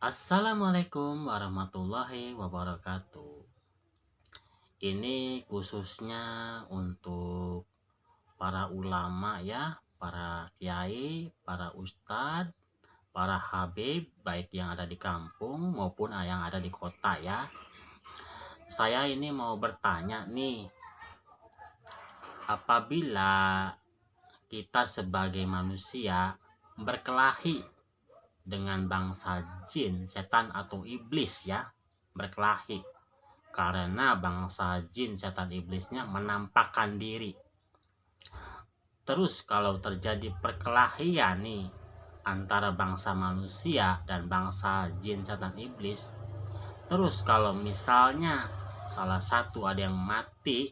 Assalamualaikum warahmatullahi wabarakatuh. Ini khususnya untuk para ulama ya, para kiai, para ustadz, para habib, baik yang ada di kampung maupun yang ada di kota ya. Saya ini mau bertanya nih, apabila kita sebagai manusia berkelahi dengan bangsa jin, setan atau iblis ya, berkelahi karena bangsa jin, setan, iblisnya menampakkan diri. Terus kalau terjadi perkelahian nih antara bangsa manusia dan bangsa jin, setan, iblis, terus kalau misalnya salah satu ada yang mati,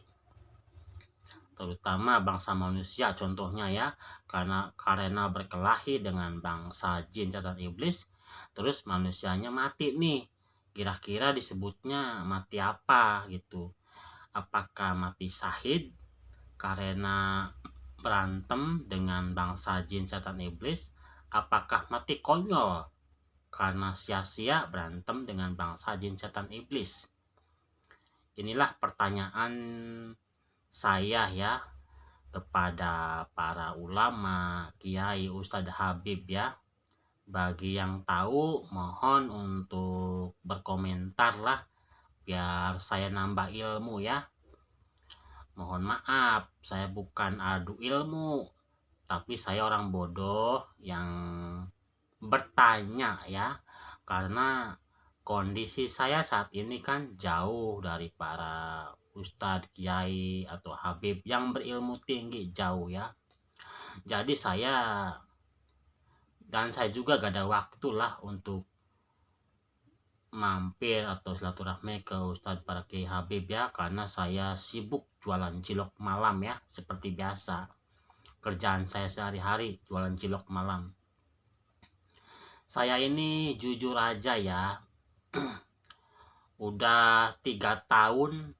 terutama bangsa manusia contohnya ya, karena berkelahi dengan bangsa jin, setan, iblis, terus manusianya mati nih, kira-kira disebutnya mati apa gitu? Apakah mati syahid karena berantem dengan bangsa jin, setan, iblis? Apakah mati konyol karena sia-sia berantem dengan bangsa jin, setan, iblis? Inilah pertanyaan saya ya kepada para ulama, kiai, ustadz, habib ya. Bagi yang tahu mohon untuk berkomentar lah biar saya nambah ilmu ya. Mohon maaf, saya bukan adu ilmu, tapi saya orang bodoh yang bertanya ya. Karena kondisi saya saat ini kan jauh dari para ustadz, kiai, atau habib yang berilmu tinggi, jauh ya. Jadi saya juga gak ada waktu lah untuk mampir atau silaturahmi ke Ustadz para Kiai Habib ya, karena saya sibuk jualan cilok malam ya, seperti biasa. Kerjaan saya sehari-hari jualan cilok malam. Saya ini jujur aja ya, udah 3 tahun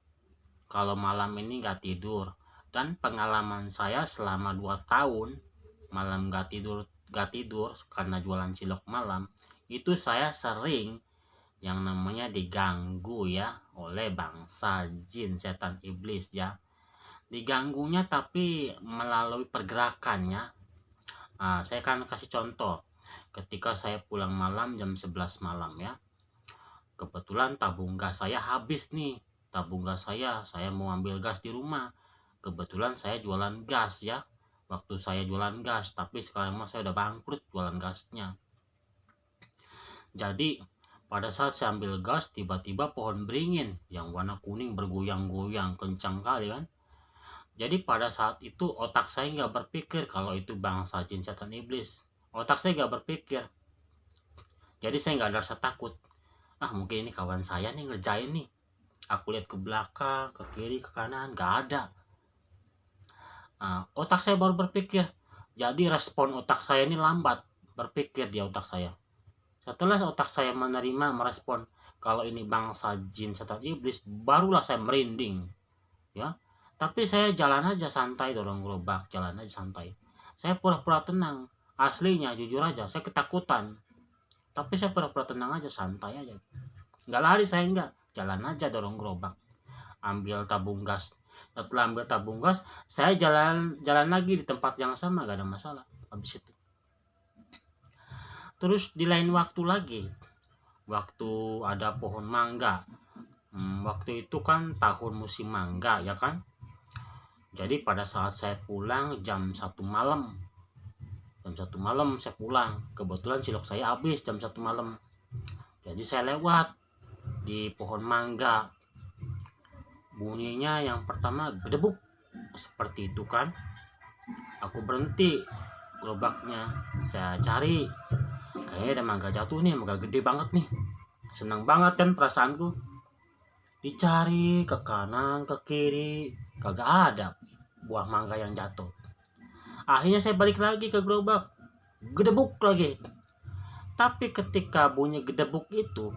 kalau malam ini gak tidur. Dan pengalaman saya selama 2 tahun malam gak tidur karena jualan cilok malam, itu saya sering yang namanya diganggu ya oleh bangsa jin, setan, iblis ya. Diganggunya tapi melalui pergerakannya. Saya kan kasih contoh. Ketika saya pulang malam jam 11 malam ya, kebetulan tabung gas saya habis nih. Tabung gas saya mau ambil gas di rumah. Kebetulan saya jualan gas ya. Waktu saya jualan gas, tapi sekarang saya udah bangkrut jualan gasnya. Jadi pada saat saya ambil gas, tiba-tiba pohon beringin yang warna kuning bergoyang-goyang kencang kali kan. Jadi pada saat itu otak saya nggak berpikir kalau itu bangsa jin, setan, iblis. Otak saya nggak berpikir. Jadi saya nggak ada rasa takut. Mungkin ini kawan saya nih ngerjain nih. Aku lihat ke belakang, ke kiri, ke kanan, nggak ada. Otak saya baru berpikir. Jadi respon otak saya ini lambat berpikir di otak saya. Setelah otak saya menerima, merespon kalau ini bangsa jin, setan, iblis, barulah saya merinding ya. Tapi saya jalan aja santai, dorong gerobak, jalan aja santai. Saya pura-pura tenang. Aslinya jujur aja saya ketakutan, tapi saya pura-pura tenang aja, santai aja. Nggak lari saya, enggak, jalan aja dorong gerobak, ambil tabung gas. Setelah ambil tabung gas, saya jalan lagi di tempat yang sama, gak ada masalah. Habis itu terus di lain waktu lagi, waktu ada pohon mangga, waktu itu kan tahun musim mangga ya kan. Jadi pada saat saya pulang jam 1 malam, saya pulang. Kebetulan cilok saya habis jam 1 malam. Jadi saya lewat di pohon mangga. Bunyinya yang pertama gedebuk seperti itu kan. Aku berhenti gerobaknya, saya cari, kayaknya ada mangga jatuh nih, mangga gede banget nih. Senang banget kan perasaanku. Dicari ke kanan, ke kiri, kagak ada buah mangga yang jatuh. Akhirnya saya balik lagi ke gerobak, gedebuk lagi. Tapi ketika bunyi gedebuk itu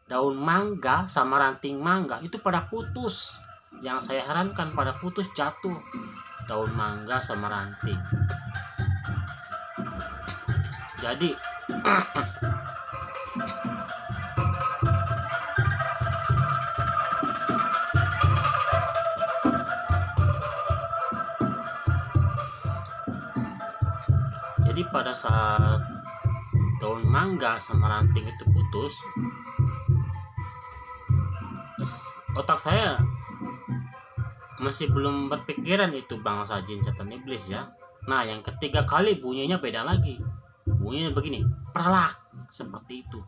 daun mangga sama ranting mangga itu pada putus. Yang saya herankan, pada putus, jatuh daun mangga sama ranting. Jadi Jadi pada saat daun mangga sama ranting itu putus, otak saya masih belum berpikiran itu bangsa jin setan iblis ya. Nah, yang ketiga kali bunyinya beda lagi. Bunyinya begini, pralak, seperti itu.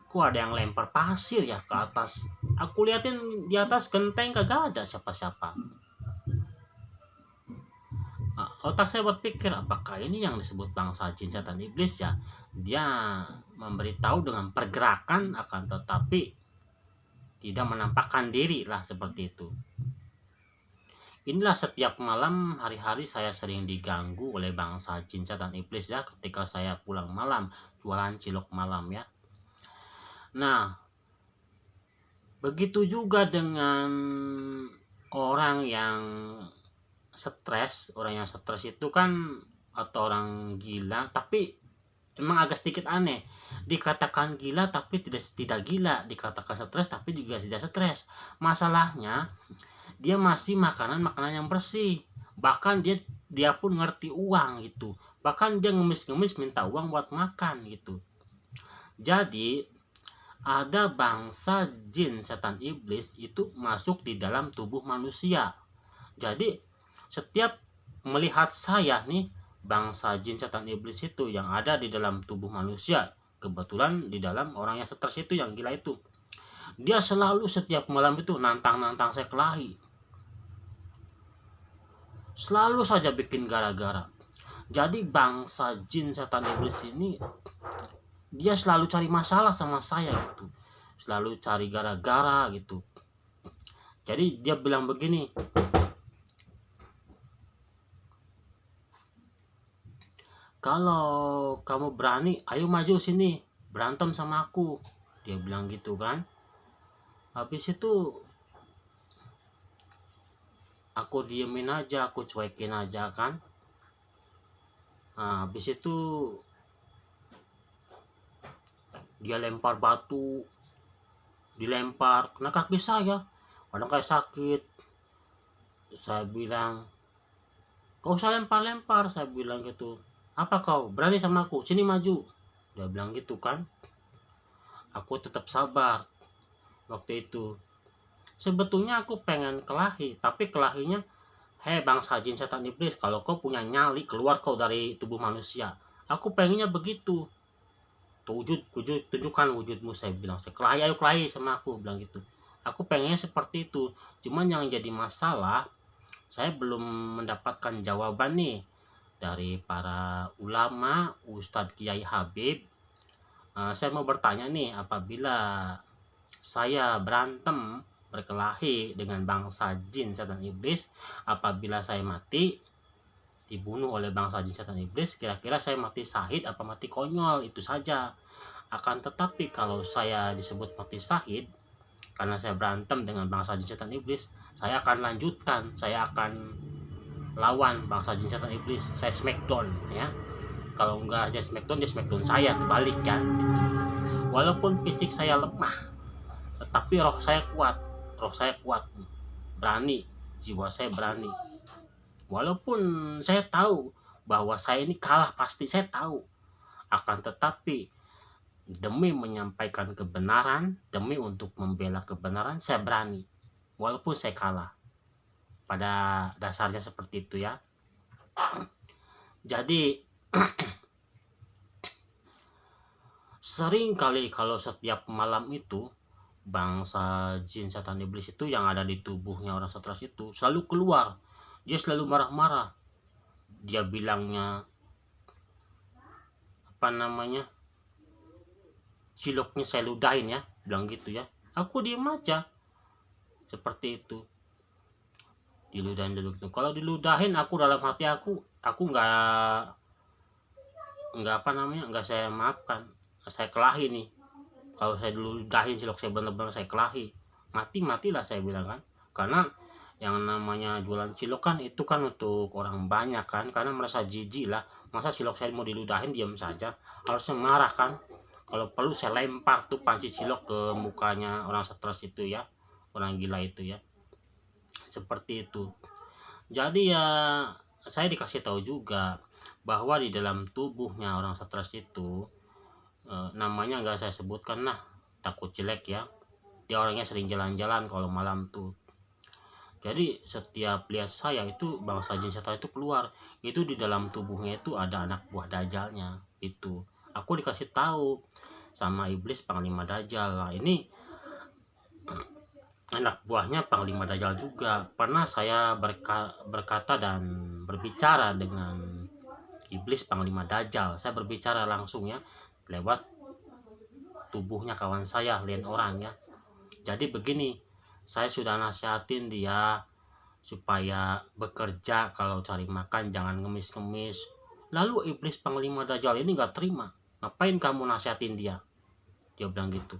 Kok ada yang lempar pasir ya ke atas? Aku liatin di atas genteng kagak ada siapa-siapa. Nah, otak saya berpikir, apakah ini yang disebut bangsa jin setan iblis ya? Dia memberitahu dengan pergerakan, akan tetapi tidak menampakkan diri lah, seperti itu. Inilah setiap malam hari-hari saya sering diganggu oleh bangsa jin setan iblis ya, ketika saya pulang malam jualan cilok malam ya. Nah, begitu juga dengan orang yang stres. Orang yang stres itu kan, atau orang gila, tapi emang agak sedikit aneh. Dikatakan gila tapi tidak gila, dikatakan stres tapi juga tidak stres. Masalahnya dia masih makanan yang bersih, bahkan dia pun ngerti uang gitu, bahkan dia ngemis-ngemis minta uang buat makan gitu. Jadi ada bangsa jin setan iblis itu masuk di dalam tubuh manusia. Jadi setiap melihat saya nih, bangsa jin setan iblis itu yang ada di dalam tubuh manusia, kebetulan di dalam orang yang stres itu, yang gila itu, dia selalu setiap malam itu nantang saya kelahi. Selalu saja bikin gara-gara. Jadi bangsa jin setan iblis ini, dia selalu cari masalah sama saya gitu, selalu cari gara-gara gitu. Jadi dia bilang begini, kalau kamu berani, ayo maju sini berantem sama aku, dia bilang gitu kan. Habis itu aku diemin aja, aku cuekin aja kan. Nah, habis itu dia lempar batu, dilempar kena kaki saya, kadang kayak sakit. Saya bilang, kau usah lempar-lempar, saya bilang gitu. Apa kau berani sama aku, sini maju, dia bilang gitu kan. Aku tetap sabar. Waktu itu sebetulnya aku pengen kelahi, tapi kelahinya, hei bangsa jin setan iblis, kalau kau punya nyali, keluar kau dari tubuh manusia. Aku pengennya begitu. Tunjukkan wujudmu, saya bilang. Saya kelahi, ayo kelahi sama aku, bilang gitu. Aku pengennya seperti itu. Cuman yang jadi masalah, saya belum mendapatkan jawaban nih dari para ulama, Ustadz Kiai Habib. Saya mau bertanya nih, apabila saya berantem berkelahi dengan bangsa jin setan iblis, apabila saya mati dibunuh oleh bangsa jin setan iblis, kira-kira saya mati syahid apa mati konyol? Itu saja. Akan tetapi kalau saya disebut mati syahid karena saya berantem dengan bangsa jin setan iblis, saya akan lanjutkan, saya akan lawan bangsa jin setan iblis, saya smackdown ya. Kalau enggak dia smackdown saya, terbalik kan gitu. Walaupun fisik saya lemah, tetapi roh saya kuat, berani, jiwa saya berani. Walaupun saya tahu bahwa saya ini kalah, pasti saya tahu, akan tetapi demi menyampaikan kebenaran, demi untuk membela kebenaran, saya berani walaupun saya kalah. Pada dasarnya seperti itu ya. Jadi sering kali kalau setiap malam itu bangsa jin setan iblis itu yang ada di tubuhnya orang stres itu selalu keluar. Dia selalu marah-marah. Dia bilangnya apa namanya, ciloknya saya ludahin ya, bilang gitu ya. Aku diem aja seperti itu, diludahin dulu gitu. Kalau diludahin, aku dalam hati aku nggak apa namanya, nggak saya maafkan, saya kelahi nih. Kalau saya diludahin cilok saya benar-benar saya kelahi, matilah saya bilang kan. Karena yang namanya jualan cilok kan itu kan untuk orang banyak kan, karena merasa jijik lah Masa cilok saya mau diludahin diam saja? Harusnya marah kan? Kalau perlu saya lempar tuh panci cilok ke mukanya orang stres itu ya, orang gila itu ya. Seperti itu. Jadi ya saya dikasih tahu juga bahwa di dalam tubuhnya orang stres itu, namanya nggak saya sebutkan lah, takut jelek ya. Dia orangnya sering jalan-jalan kalau malam tuh. Jadi setiap lihat saya itu bangsa jin setan itu keluar, itu di dalam tubuhnya itu ada anak buah dajalnya itu. Aku dikasih tahu sama iblis Panglima Dajjal. Nah, ini anak buahnya Panglima Dajjal juga. Pernah saya berkata dan berbicara dengan iblis Panglima Dajjal. Saya berbicara langsung ya lewat tubuhnya kawan saya, lain orang ya. Jadi begini, saya sudah nasihatin dia supaya bekerja, kalau cari makan jangan ngemis-ngemis. Lalu iblis Panglima Dajjal ini nggak terima. Ngapain kamu nasihatin dia? Dia bilang gitu.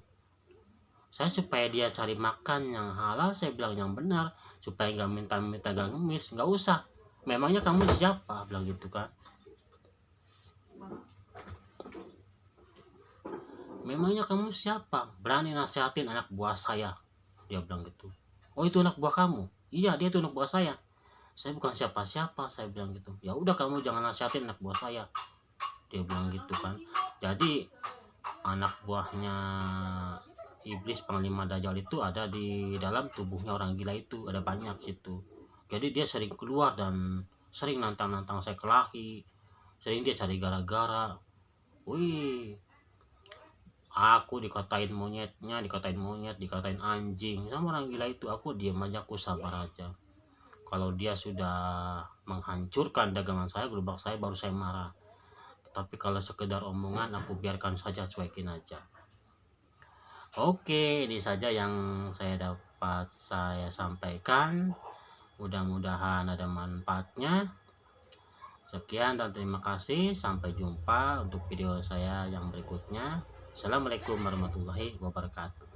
Saya supaya dia cari makan yang halal, saya bilang yang benar, supaya nggak minta-minta gak ngemis, nggak usah. Memangnya kamu siapa? Bilang gitu kan. Memangnya kamu siapa? Berani nasihatin anak buah saya? Dia bilang gitu. Oh itu anak buah kamu? Iya dia itu anak buah saya. Saya bukan siapa-siapa, saya bilang gitu. Ya udah kamu jangan nasihatin anak buah saya. Dia bilang gitu kan. Jadi anak buahnya iblis Panglima Dajjal itu ada di dalam tubuhnya orang gila itu, ada banyak situ. Jadi dia sering keluar dan sering nantang-nantang saya kelahi, sering dia cari gara-gara. Wih, aku dikatain monyetnya, dikatain monyet, dikatain anjing sama orang gila itu. Aku diam aja, aku sabar aja. Kalau dia sudah menghancurkan dagangan saya, gerobak saya, baru saya marah. Tapi kalau sekedar omongan, aku biarkan saja, cuekin aja. Oke, ini saja yang saya dapat saya sampaikan. Mudah-mudahan ada manfaatnya. Sekian dan terima kasih. Sampai jumpa untuk video saya yang berikutnya. Assalamualaikum warahmatullahi wabarakatuh.